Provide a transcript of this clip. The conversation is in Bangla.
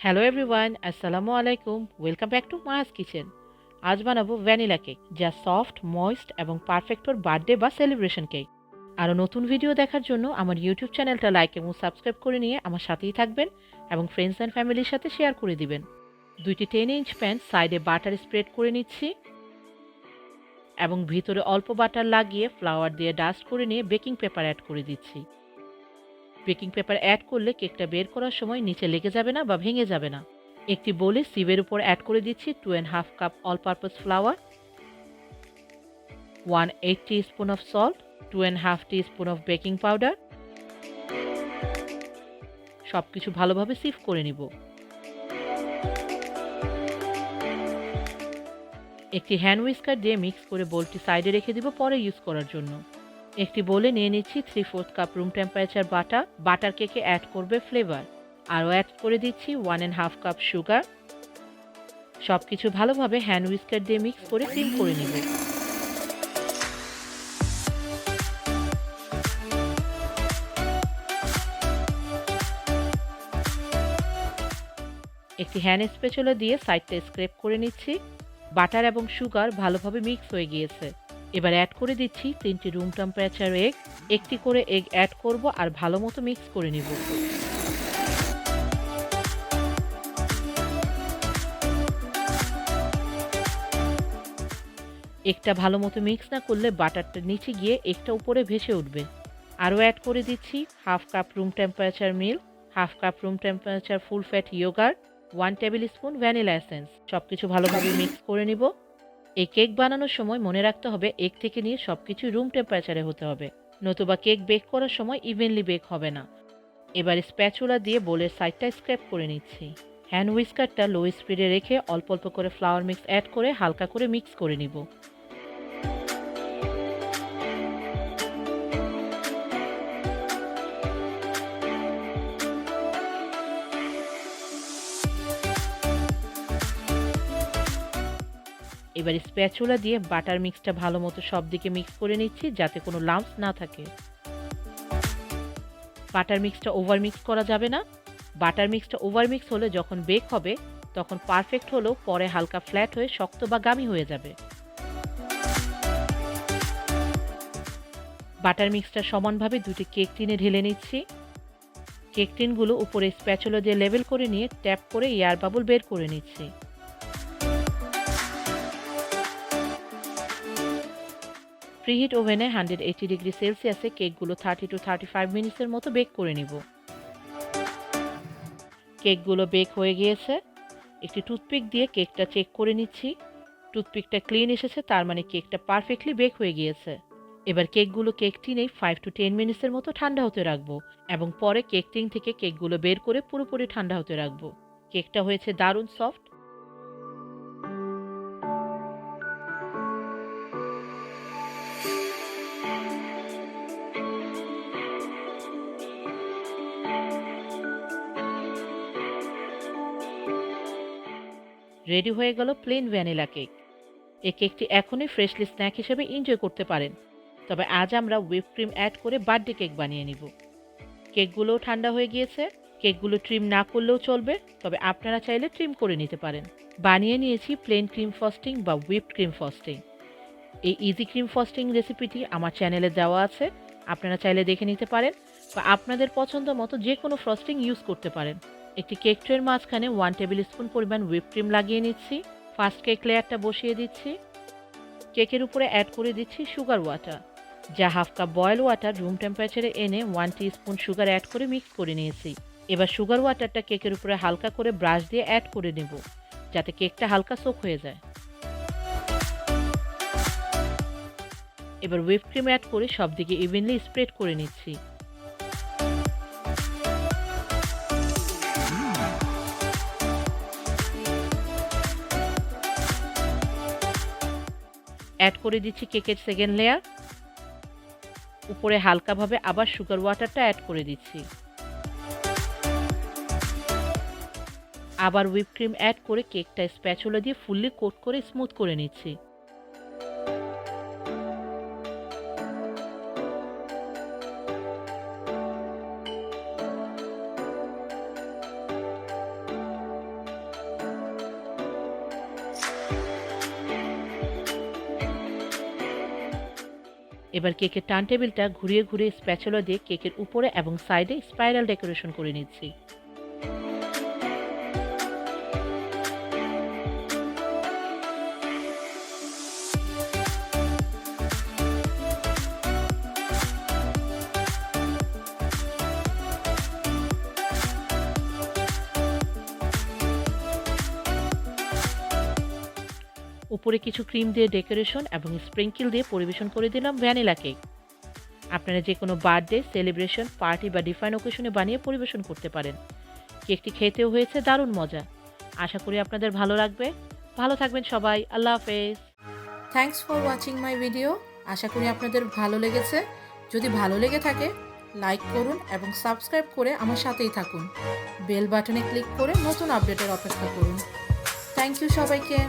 হ্যালো এভরিওয়ান, আসসালামু আলাইকুম। Welcome back to Maya's kitchen. আজ বানাবো ভ্যানিলা কেক, যা সফট, ময়েস্ট এবং পারফেক্ট ফর বার্থডে বা সেলিব্রেশন কেক। আরও নতুন ভিডিও দেখার জন্য আমার ইউটিউব চ্যানেলটা লাইক এবং সাবস্ক্রাইব করে নিয়ে আমার সাথেই থাকবেন এবং ফ্রেন্ডস অ্যান্ড ফ্যামিলির সাথে শেয়ার করে দিবেন। দুইটি 10 ইঞ্চ প্যান সাইডে বাটার স্প্রেড করে নিচ্ছি এবং ভিতরে অল্প বাটার লাগিয়ে ফ্লাওয়ার দিয়ে ডাস্ট করে নিয়ে বেকিং পেপার অ্যাড করে দিচ্ছি। বেকিং পেপার অ্যাড করলে কেকটা বের করার সময় নিচে লেগে যাবে না বা ভেঙে যাবে না। একটি বোলে সিভের উপর অ্যাড করে দিচ্ছি 2.5 cup all purpose flower, 1/8 teaspoon of salt, 2.5 teaspoon of baking powder. সব কিছু ভালোভাবে সিফট করে নিব। একটি হ্যান্ড উইস্কার দিয়ে মিক্স করে বোলটি সাইডে রেখে দিব পরে ইউজ করার জন্য। একটি বোলে নিয়ে নিচ্ছি 3/4 cup room temperature butter. Butter কেকে অ্যাড করবে ফ্লেভার। আরও অ্যাড করে দিচ্ছি 1.5 কাপ সুগার। সব কিছু ভালোভাবে হ্যান্ড উইস্কার দিয়ে মিক্স করে ক্রিম করে নিব। একটি হ্যান্ড স্প্যাচুলা দিয়ে সাইডটা স্ক্রেপ করে নিচ্ছি। বাটার এবং সুগার ভালোভাবে মিক্স হয়ে গিয়েছে। এবার অ্যাড করে দিচ্ছি 3টি রুম টেম্পারেচার এগ। একটি করে এগ অ্যাড করব আর ভালো মতো মিক্স করে নিব। এগটা ভালো মতো মিক্স না করলে বাটারটা নিচে গিয়ে এগটা উপরে ভেসে উঠবে। আরও অ্যাড করে দিচ্ছি 1/2 cup room temperature milk, 1/2 cup room temperature full fat yogurt, 1 table spoon vanilla essence. সব কিছু ভালোভাবে মিক্স করে নিব। এই কেক বানানোর সময় মনে রাখতে হবে এগ থেকে নিয়ে সবকিছু রুম টেম্পারেচারে হতে হবে, নতুবা কেক বেক করার সময় ইভেনলি বেক হবে না। এবার স্প্যাচুলা দিয়ে বোলের সাইডটা স্ক্র্যাপ করে নিচ্ছি। হ্যান্ড হুইস্কারটা লো স্পিডে রেখে অল্প অল্প করে ফ্লাওয়ার মিক্স অ্যাড করে হালকা করে মিক্স করে নিব। এবার স্প্যাচুলা দিয়ে বাটার মিক্সটা ভালো মতো সব দিকে মিক্স করে নিচ্ছি যাতে কোনো লাম্পস না থাকে। বাটার মিক্সটা ওভার মিক্স করা যাবে না। বাটার মিক্সটা ওভার মিক্স হলে যখন বেক হবে তখন পারফেক্ট হলেও পরে হালকা ফ্ল্যাট হয়ে শক্ত বা গামি হয়ে যাবে। বাটার মিক্সটা সমানভাবে দুটি কেক টিনে ঢেলে নিচ্ছি। কেক টিনগুলো উপরে স্প্যাচুলা দিয়ে লেবেল করে নিয়ে ট্যাপ করে এয়ার বাবল বের করে নিচ্ছি। প্রিহিট ওভেনে 180 ডিগ্রি সেলসিয়াসে কেকগুলো 30 টু 35 মিনিটসের মতো বেক করে নিব। কেকগুলো বেক হয়ে গিয়েছে। একটি টুথপিক দিয়ে কেকটা চেক করে নিচ্ছি। টুথপিকটা ক্লিন এসেছে, তার মানে কেকটা পারফেক্টলি বেক হয়ে গিয়েছে। এবার কেকগুলো কেক টিনেই 5 টু 10 মিনিটসের মতো ঠান্ডা হতে রাখবো এবং পরে কেক টিন থেকে কেকগুলো বের করে পুরোপুরি ঠান্ডা হতে রাখবো। কেকটা হয়েছে দারুণ সফট। রেডি হয়ে গেল প্লেন ভ্যানিলা কেক। এই কেকটি এখনই ফ্রেশলি স্ন্যাক হিসেবে এনজয় করতে পারেন। তবে আজ আমরা হুইপ ক্রিম অ্যাড করে বার্থডে কেক বানিয়ে নিব। কেকগুলোও ঠান্ডা হয়ে গিয়েছে। কেকগুলো ট্রিম না করলেও চলবে, তবে আপনারা চাইলে ট্রিম করে নিতে পারেন। বানিয়ে নিয়েছি প্লেন ক্রিম ফ্রস্টিং বা হুইপড ক্রিম ফ্রস্টিং। এই ইজি ক্রিম ফ্রস্টিং রেসিপিটি আমার চ্যানেলে দেওয়া আছে, আপনারা চাইলে দেখে নিতে পারেন বা আপনাদের পছন্দ মতো যে কোনো ফ্রস্টিং ইউজ করতে পারেন। একটি কেক ট্রের মাঝখানে 1 টেবিল স্পুন পরিমাণ হুইপ ক্রিম লাগিয়ে নিচ্ছি। ফার্স্ট কেক লেয়ারটা বসিয়ে দিচ্ছি। কেকের উপরে অ্যাড করে দিচ্ছি সুগার ওয়াটার, যা 1/2 কাপ বয়েল ওয়াটার রুম টেম্পারেচারে এনে 1 টিস্পুন সুগার অ্যাড করে মিক্স করে নিয়েছি। এবার সুগার ওয়াটারটা কেকের উপরে হালকা করে ব্রাশ দিয়ে অ্যাড করে নেব, যাতে কেকটা হালকা সোক হয়ে যায়। এবার হুইপ ক্রিম অ্যাড করে সব দিকে ইভেনলি স্প্রেড করে নিচ্ছি। অ্যাড করে দিচ্ছি কেকের সেকেন্ড লেয়ার। উপরে হালকাভাবে আবার সুগার ওয়াটারটা অ্যাড করে দিচ্ছি। আবার হুইপ ক্রিম অ্যাড করে কেকটা স্প্যাচুলা দিয়ে ফুললি কোট করে স্মুথ করে নিচ্ছি। এবার কেকের টার্ন টেবিলটা ঘুরিয়ে ঘুরিয়ে স্প্যাচুলা দিয়ে কেকের উপরে এবং সাইডে স্পাইরাল ডেকোরেশন করে নিচ্ছি। উপরে কিছু ক্রিম দিয়ে ডেকোরেশন এবং স্প্রিঙ্কেল দিয়ে পরিবেশন করে দিলাম ভ্যানিলা কেক। আপনারা যে কোনো বার্থডে, সেলিব্রেশন, পার্টি বা ডিফাইন ওকেশনে বানিয়ে পরিবেশন করতে পারেন। কেকটি খেতেও হয়েছে দারুণ মজা। আশা করি আপনাদের ভালো লাগবে। ভালো থাকবেন সবাই। আল্লাহ হাফেজ। Thanks for watching my video. আশা করি আপনাদের ভালো লেগেছে। যদি ভালো লেগে থাকে লাইক করুন এবং সাবস্ক্রাইব করে আমার সাথেই থাকুন। বেল বাটনে ক্লিক করে নতুন আপডেটের অপেক্ষা করুন। থ্যাংক ইউ সবাইকে।